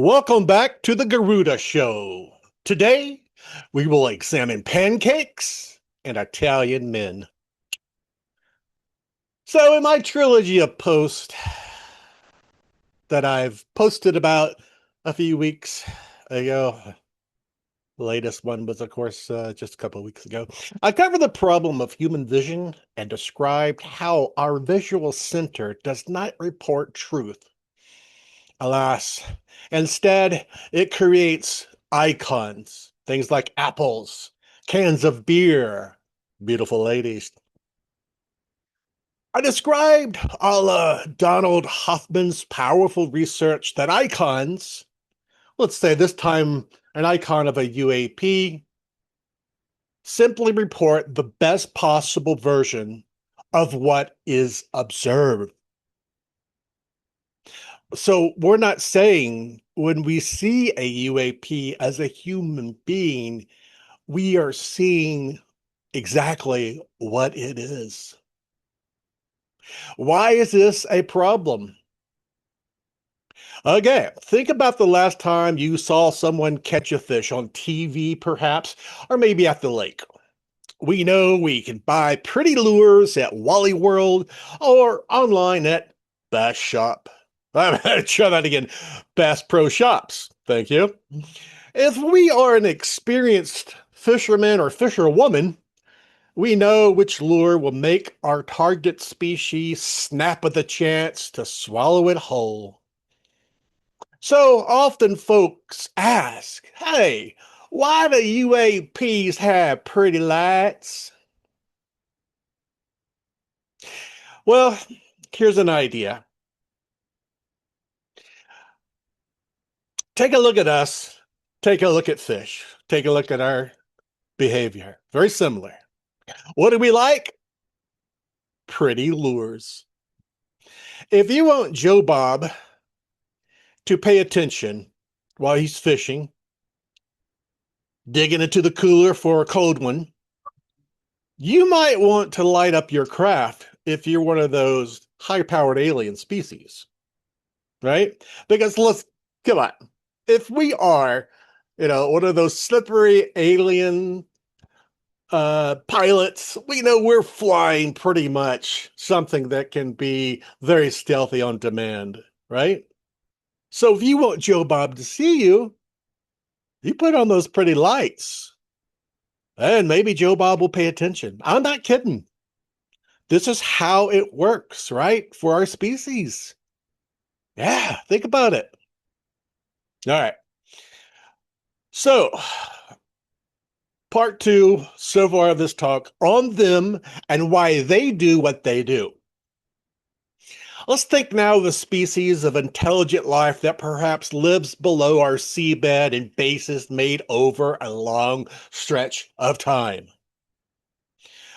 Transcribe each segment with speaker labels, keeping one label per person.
Speaker 1: Welcome back to the Garuda Show. Today, we will examine pancakes and Italian men. So, in my trilogy of posts that I've posted about a few weeks ago, the latest one was, of course, just a couple of weeks ago, I covered the problem of human vision and described how our visual center does not report truth. Alas, instead, it creates icons, things like apples, cans of beer, beautiful ladies. I described a la Donald Hoffman's powerful research that icons, let's say this time an icon of a UAP, simply report the best possible version of what is observed. So we're not saying when we see a UAP as a human being, we are seeing exactly what it is. Why is this a problem? Again, think about the last time you saw someone catch a fish on TV, perhaps, or maybe at the lake. We know we can buy pretty lures at Wally World or online at Bass Shop. I'm going to try that again. Bass Pro Shops. Thank you. If we are an experienced fisherman or fisherwoman, we know which lure will make our target species snap at the chance to swallow it whole. So often folks ask, hey, why do UAPs have pretty lights? Well, here's an idea. Take a look at us. Take a look at fish. Take a look at our behavior. Very similar. What do we like? Pretty lures. If you want Joe Bob to pay attention while he's fishing, digging into the cooler for a cold one, you might want to light up your craft if you're one of those high-powered alien species, right? Because let's, come on, if we are, one of those slippery alien pilots, we know we're flying pretty much something that can be very stealthy on demand, right? So if you want Joe Bob to see you, you put on those pretty lights, and maybe Joe Bob will pay attention. I'm not kidding. This is how it works, right? For our species. Yeah, think about it. All right. So, part two so far of this talk on them and why they do what they do. Let's think now of a species of intelligent life that perhaps lives below our seabed in bases made over a long stretch of time.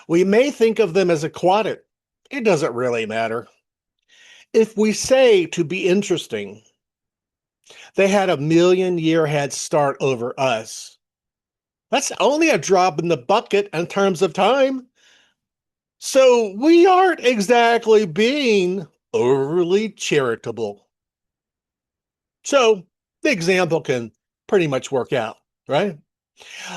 Speaker 1: We may think of them as aquatic. It doesn't really matter. If we say to be interesting, they had a million-year head start over us, that's only a drop in the bucket in terms of time. So we aren't exactly being overly charitable. So the example can pretty much work out, right?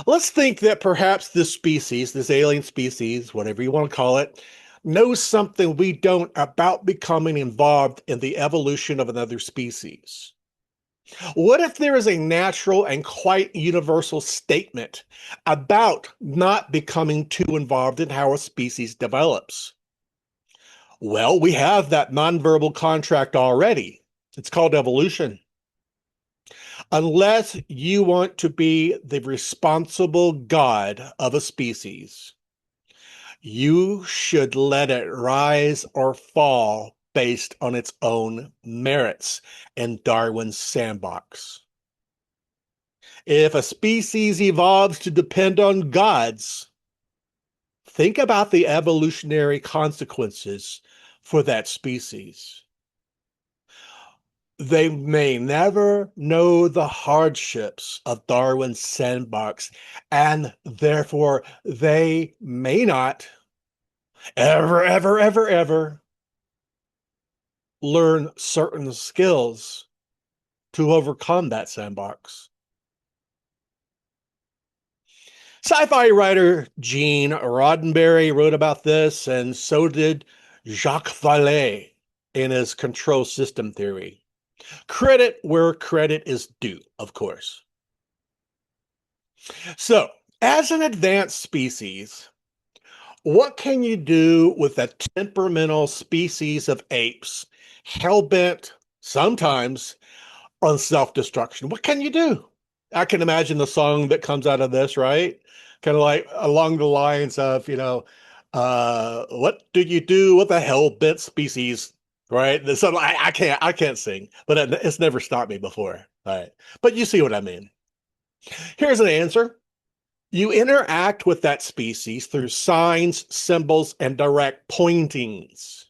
Speaker 1: Let's think that perhaps this species, this alien species, whatever you want to call it, knows something we don't about becoming involved in the evolution of another species. What if there is a natural and quite universal statement about not becoming too involved in how a species develops? Well, we have that nonverbal contract already. It's called evolution. Unless you want to be the responsible god of a species, you should let it rise or fall based on its own merits in Darwin's sandbox. If a species evolves to depend on gods, think about the evolutionary consequences for that species. They may never know the hardships of Darwin's sandbox, and therefore they may not ever learn certain skills to overcome that sandbox. Sci-fi writer Gene Roddenberry wrote about this, and so did Jacques Vallée in his control system theory. Credit where credit is due, of course. So, as an advanced species, what can you do with a temperamental species of apes hell-bent sometimes on self-destruction? What can you do? I can imagine the song that comes out of this, right? Kind of like along the lines of, what do you do with a hell-bent species? Right? So I can't sing, but it's never stopped me before. All right. But you see what I mean. Here's an answer. You interact with that species through signs, symbols, and direct pointings.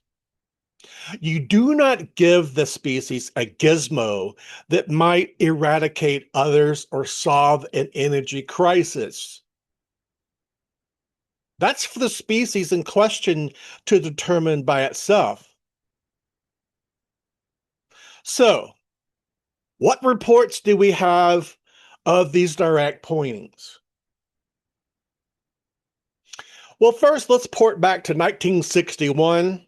Speaker 1: You do not give the species a gizmo that might eradicate others or solve an energy crisis. That's for the species in question to determine by itself. So, what reports do we have of these direct pointings? Well, first, let's port back to 1961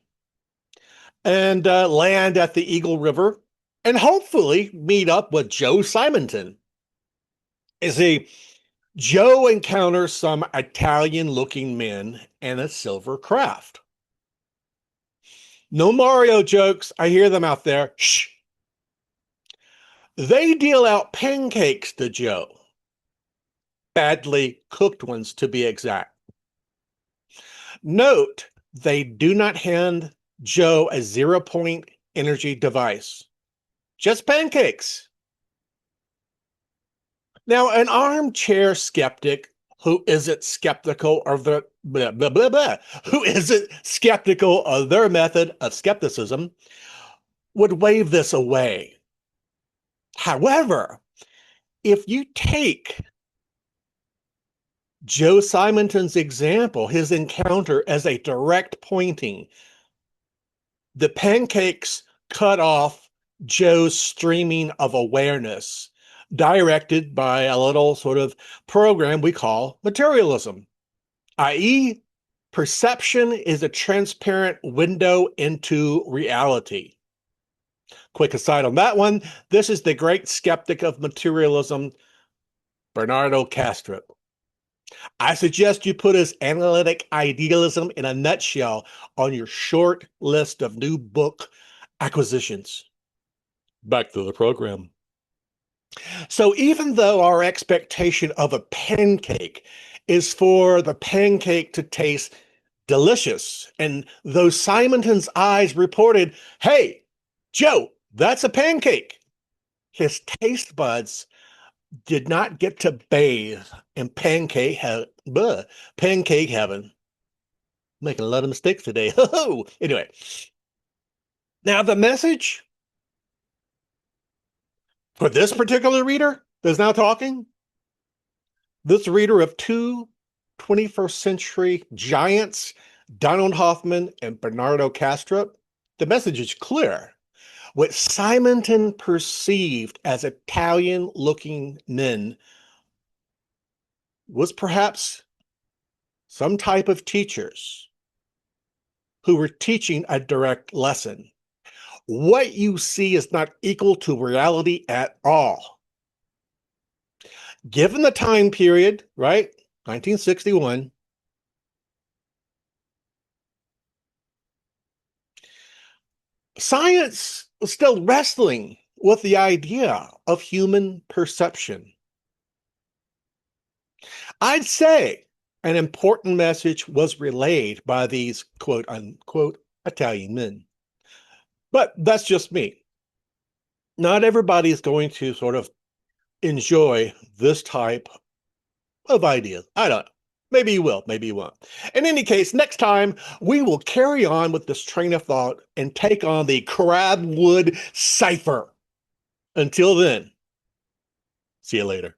Speaker 1: and land at the Eagle River and hopefully meet up with Joe Simonton. You see, Joe encounters some Italian-looking men in a silver craft. No Mario jokes. I hear them out there. Shh. They deal out pancakes to Joe. Badly cooked ones, to be exact. Note, they do not hand Joe a 0-point energy device. Just pancakes. Now, an armchair skeptic who isn't skeptical of the blah, blah, blah, blah, who isn't skeptical of their method of skepticism would wave this away. However, if you take Joe Simonton's example, his encounter, as a direct pointing, the pancakes cut off Joe's streaming of awareness, directed by a little sort of program we call materialism, i.e., perception is a transparent window into reality. Quick aside on that one, this is the great skeptic of materialism, Bernardo Kastrup. I suggest you put his analytic idealism in a nutshell on your short list of new book acquisitions. Back to the program. So even though our expectation of a pancake is for the pancake to taste delicious, and though Simonton's eyes reported, "Hey, Joe, that's a pancake," his taste buds did not get to bathe in pancake heaven. Making a lot of mistakes today. Anyway, now the message for this particular reader that's now talking, this reader of two 21st century giants, Donald Hoffman and Bernardo Kastrup, the message is clear. What Simonton perceived as Italian-looking men was perhaps some type of teachers who were teaching a direct lesson. What you see is not equal to reality at all. Given the time period, right, 1961, science was still wrestling with the idea of human perception. I'd say an important message was relayed by these quote unquote Italian men. But that's just me. Not everybody is going to sort of enjoy this type of ideas. I don't know. Maybe you will, maybe you won't. In any case, next time we will carry on with this train of thought and take on the crabwood cipher. Until then, see you later.